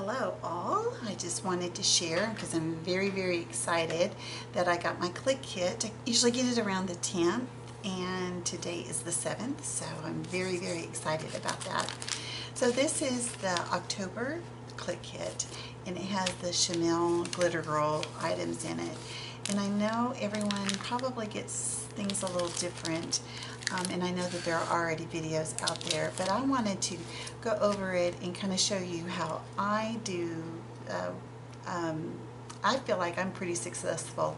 Hello all. I just wanted to share because I'm very excited that I got my Clique Kit. I usually get it around the 10th and today is the 7th, so I'm very excited about that. So this is the October Clique Kit and it has the Chanel Glitter Girl items in it. And I know everyone probably gets things a little different. And I know that there are already videos out there, but I wanted to go over it and kind of show you how I do. I feel like I'm pretty successful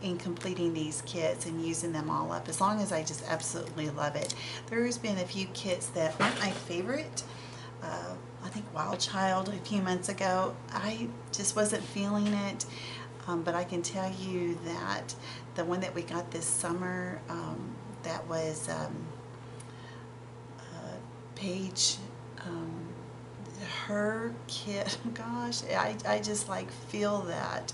in completing these kits and using them all up, as long as I just absolutely love it. There's been a few kits that aren't my favorite. I think Wild Child a few months ago, I just wasn't feeling it. But I can tell you that the one that we got this summer, that was Paige, her kit, gosh, I just like feel that,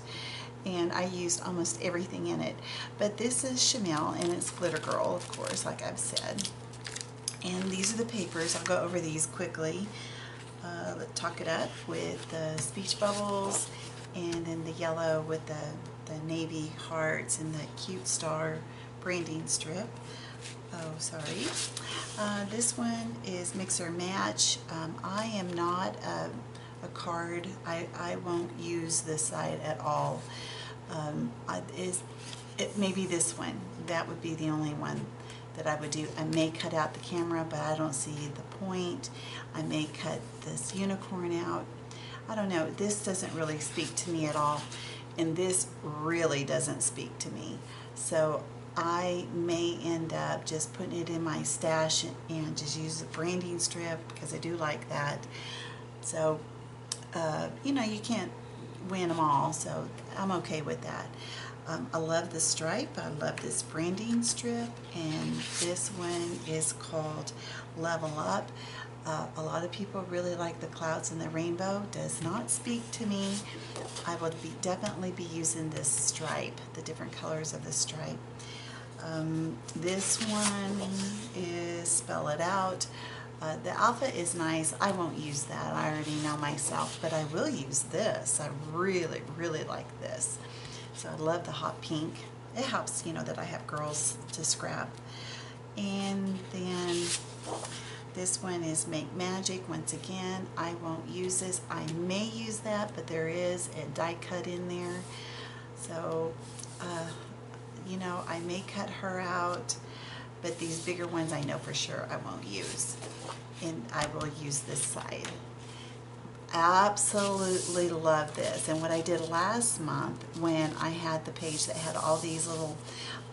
and I used almost everything in it. But this is Chanel and it's Glitter Girl, of course, like I've said. And these are the papers. I'll go over these quickly. Let's talk it up with the speech bubbles, and then the yellow with the navy hearts and the cute star branding strip. Oh, sorry. This one is Mix or Match. I am not a card. I won't use this side at all. Maybe this one. That would be the only one that I would do. I may cut out the camera, but I don't see the point. I may cut this unicorn out. I don't know. This doesn't really speak to me at all, and this really doesn't speak to me. So I may end up just putting it in my stash and just use the branding strip because I do like that. So, you know, you can't win them all, so I'm okay with that. I love the stripe. I love this branding strip, and this one is called Level Up. A lot of people really like the clouds and the rainbow. Does not speak to me. I would definitely be using this stripe, the different colors of the stripe. This one is Spell It Out. The alpha is nice. I won't use that. I already know myself, but I will use this. I really like this. So I love the hot pink. It helps, you know, that I have girls to scrap. And then this one is Make Magic. Once again, I won't use this. I may use that, but there is a die cut in there. So, you know, I may cut her out, but these bigger ones I know for sure I won't use. And I will use this side. Absolutely love this. And what I did last month when I had the page that had all these little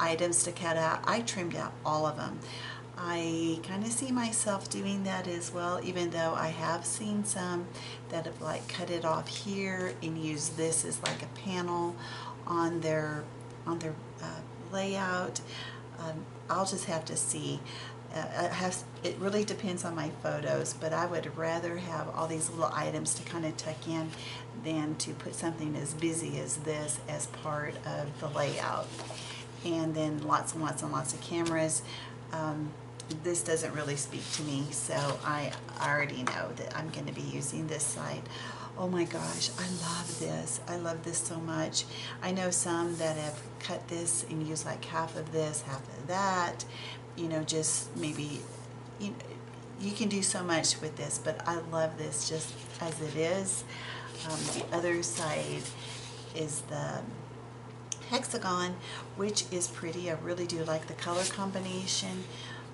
items to cut out, I trimmed out all of them. I kind of see myself doing that as well, even though I have seen some that have like cut it off here and use this as like a panel on their layout. I'll just have to see. It really depends on my photos, but I would rather have all these little items to kind of tuck in than to put something as busy as this as part of the layout. And then lots and lots of cameras. This doesn't really speak to me, so I already know that I'm going to be using this side. Oh my gosh, I love this. I love this so much. I know some that have cut this and used like half of this, half of that. You know, just maybe, you can do so much with this, but I love this just as it is. The other side is the hexagon, which is pretty. I really do like the color combination.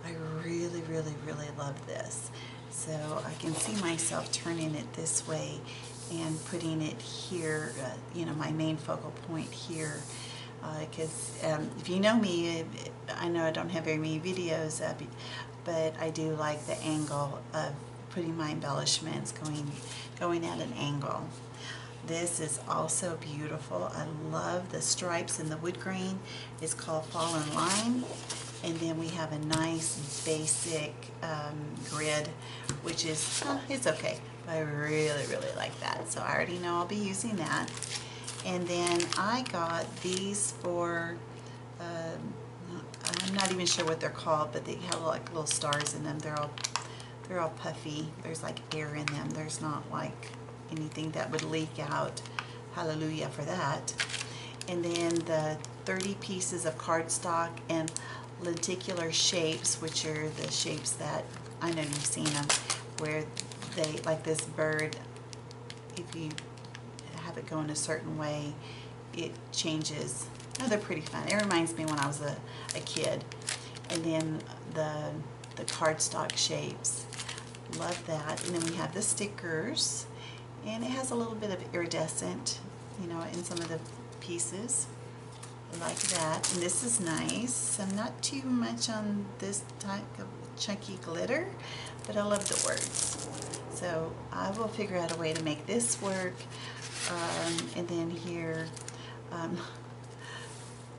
I really love this. So I can see myself turning it this way and putting it here, you know, my main focal point here. Because if you know me, I know I don't have very many videos up, but I do like the angle of putting my embellishments going at an angle. This is also beautiful. I love the stripes in the wood grain. It's called Fallen Lime. And then we have a nice basic grid, which is, it's okay. But I really like that. So I already know I'll be using that. And then I got these for, I'm not even sure what they're called, but they have like little stars in them. They're all puffy. There's like air in them. There's not like anything that would leak out. Hallelujah for that. And then the 30 pieces of cardstock and lenticular shapes, which are the shapes that I know you've seen them, where they, like this bird, if you have it going a certain way, it changes. Oh, they're pretty fun. It reminds me when I was a kid. And then the cardstock shapes. Love that. And then we have the stickers. And it has a little bit of iridescent, you know, in some of the pieces. Like that. And this is nice. I'm not too much on this type of chunky glitter, but I love the words. So I will figure out a way to make this work. And then here,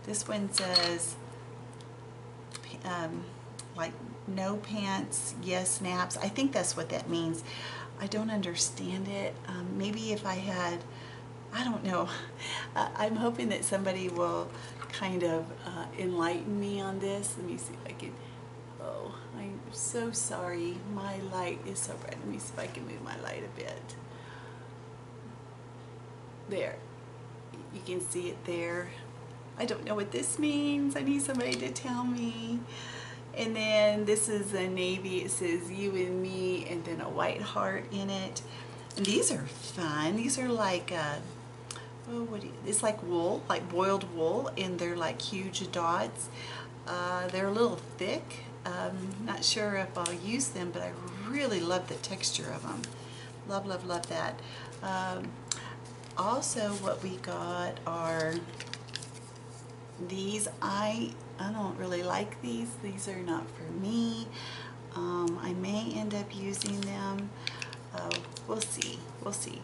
this one says, like, no pants, yes naps. I think that's what that means. I don't understand it. Maybe if I had, I don't know. I'm hoping that somebody will kind of enlighten me on this. Let me see if I can. Oh, I'm so sorry. My light is so bright. Let me see if I can move my light a bit. There. You can see it there. I don't know what this means. I need somebody to tell me. And then this is a navy. It says you and me, and then a white heart in it. And these are fun. These are like, oh, it's like wool, like boiled wool, and they're like huge dots. They're a little thick. Not sure if I'll use them, but I really love the texture of them. Love, love, love that. Also, what we got are these. I don't really like these. These are not for me. I may end up using them. We'll see. We'll see.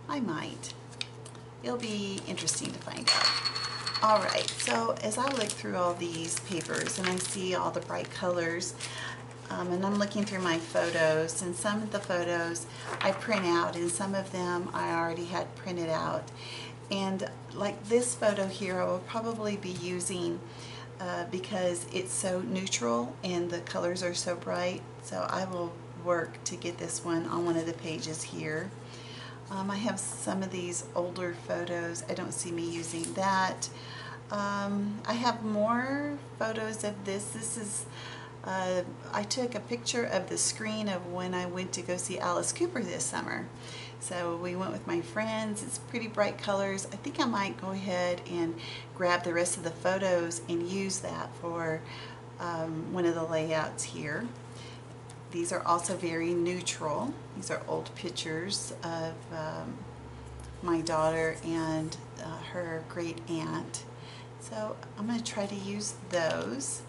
I might. It'll be interesting to find out. All right. So as I look through all these papers and I see all the bright colors, and I'm looking through my photos, and some of the photos I print out, and some of them I already had printed out. And like this photo here, I will probably be using because it's so neutral and the colors are so bright. So I will work to get this one on one of the pages here. I have some of these older photos. I don't see me using that. I have more photos of this. This is I took a picture of the screen of when I went to go see Alice Cooper this summer. So we went with my friends. It's pretty bright colors. I think I might go ahead and grab the rest of the photos and use that for one of the layouts here. These are also very neutral. These are old pictures of my daughter and her great aunt. So I'm going to try to use those.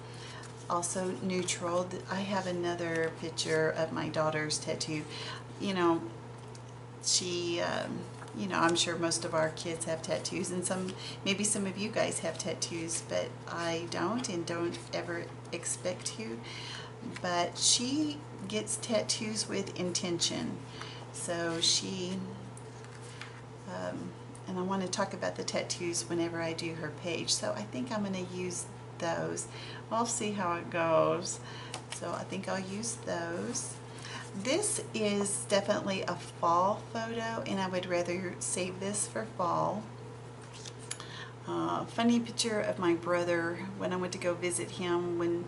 Also neutral. I have another picture of my daughter's tattoo. You know, she, you know, I'm sure most of our kids have tattoos, and maybe some of you guys have tattoos, but I don't, and don't ever expect to. But she gets tattoos with intention. So she, and I want to talk about the tattoos whenever I do her page. So I think I'm going to use those. I'll see how it goes. So I think I'll use those. This is definitely a fall photo, and I would rather save this for fall. Funny picture of my brother when I went to go visit him when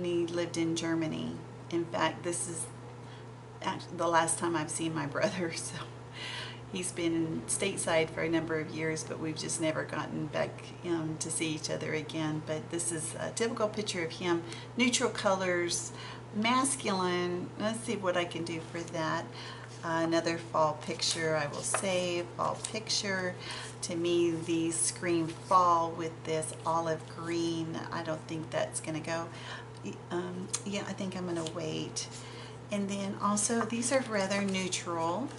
he lived in Germany. In fact, this is actually the last time I've seen my brother. So he's been stateside for a number of years, but we've just never gotten back to see each other again. But this is a typical picture of him. Neutral colors, masculine. Let's see what I can do for that. Another fall picture I will save. Fall picture. To me, these scream fall with this olive green. I don't think that's going to go. Yeah, I think I'm going to wait. And then also, these are rather neutral.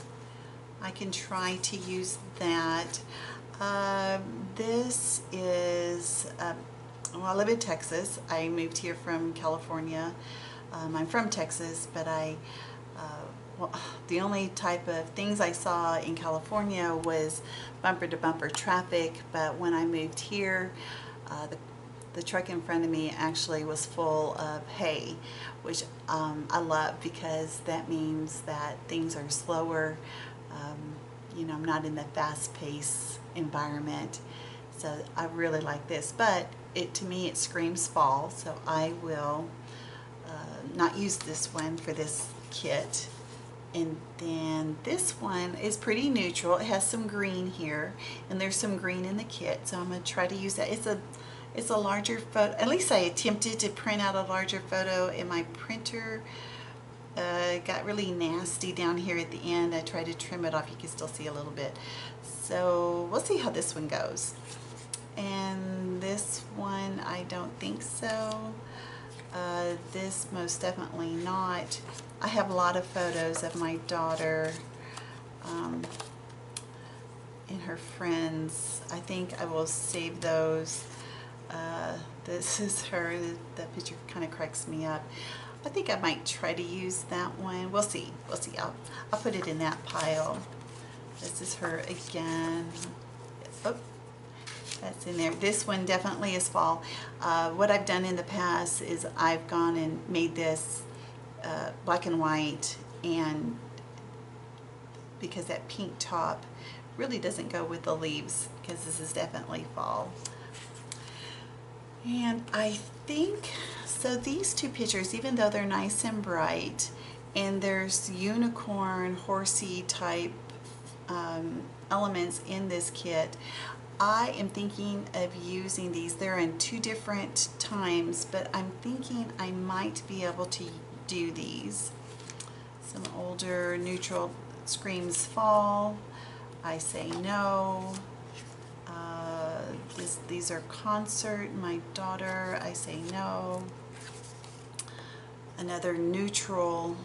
I can try to use that. This is, well, I live in Texas. I moved here from California. I'm from Texas, but well, the only type of things I saw in California was bumper-to-bumper traffic. But when I moved here, the truck in front of me actually was full of hay, which I love because that means that things are slower. You know, I'm not in the fast-paced environment, so I really like this. But to me it screams fall, so I will not use this one for this kit. And then this one is pretty neutral. It has some green here, and there's some green in the kit, so I'm going to try to use that. It's a larger photo. At least I attempted to print out a larger photo, and my printer got really nasty down here at the end. I tried to trim it off. You can still see a little bit. So we'll see how this one goes. And this one, I don't think so. This most definitely not. I have a lot of photos of my daughter and her friends. I think I will save those. This is her. That picture kind of cracks me up. I think I might try to use that one. We'll see. We'll see. I'll put it in that pile. This is her again. Oh, that's in there. This one definitely is fall. What I've done in the past is I've gone and made this black and white, and because that pink top really doesn't go with the leaves, because this is definitely fall. And I think, so these two pictures, even though they're nice and bright, and there's unicorn, horsey type elements in this kit, I am thinking of using these. They're in two different times, but I'm thinking I might be able to do these. Some older neutral screams fall. I say no. These are concert, my daughter, I say no. Another neutral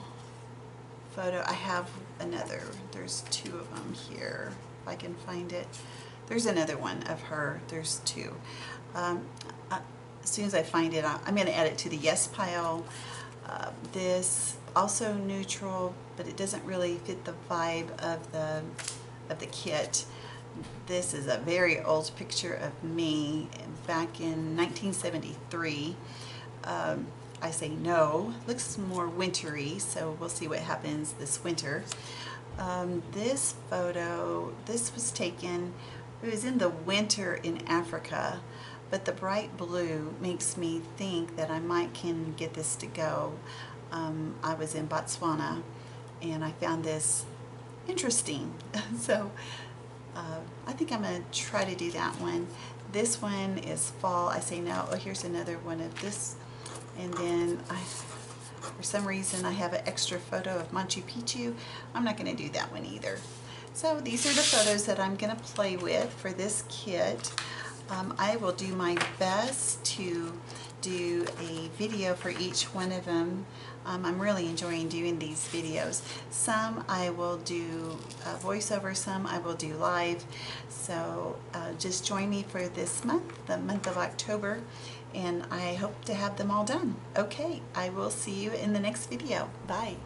photo. I have another, there's two of them here, if I can find it. There's another one of her, there's two. As soon as I find it, I'm going to add it to the yes pile. This also neutral, but it doesn't really fit the vibe of the kit. This is a very old picture of me back in 1973. I say no. Looks more wintry, so we'll see what happens this winter. This photo, this was taken, it was in the winter in Africa, but the bright blue makes me think that I might can get this to go. I was in Botswana and I found this interesting. So I think I'm going to try to do that one. This one is fall. I say no. Oh, here's another one of this. And then for some reason I have an extra photo of Machu Picchu. I'm not going to do that one either. So these are the photos that I'm going to play with for this kit. I will do my best to do a video for each one of them. I'm really enjoying doing these videos. Some I will do voiceover, some I will do live. So just join me for this month, the month of October, and I hope to have them all done. Okay, I will see you in the next video. Bye.